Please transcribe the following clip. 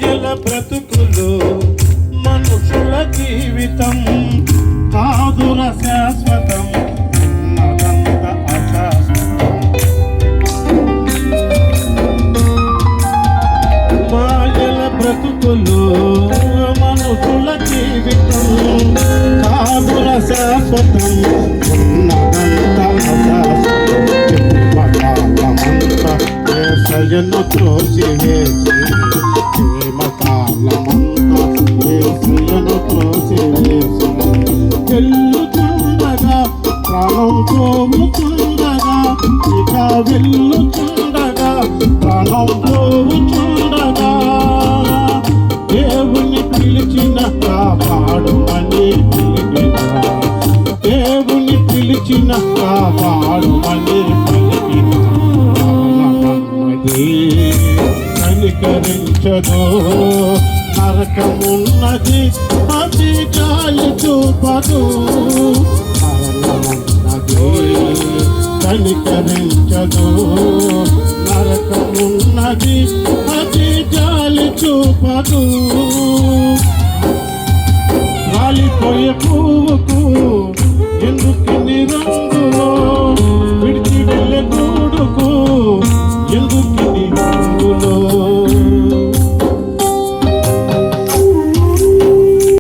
మాయల బ్రతుకులు మనుషుల జీవితం కాదుర శాశ్వతం అదంత అశాశ్వతం. మాయల బ్రతుకులు మనుషుల జీవితం కాదుర శాశ్వతం ఉన్నదంత అశాశ్వతం. ఏసయ్యను త్రోసివేసి ప్రేమకాలమంతా ఏసయ్యను త్రోసివేసి వెళ్ళుచుండగా ప్రాణం పోవుచుండగా ఇక వెళ్ళుచుండగా ప్రాణం పోవుచుండగా దేవుని పిలిచిన కాపాడుమని పిలిపిన దేవుని పిలిచిన కాపాడుమని పిలిపిన కనికరించదు నరకమున్నది అతి జాలి చూపదు కనికరించదు నరకమున్నది అతి జాలి చూపదు.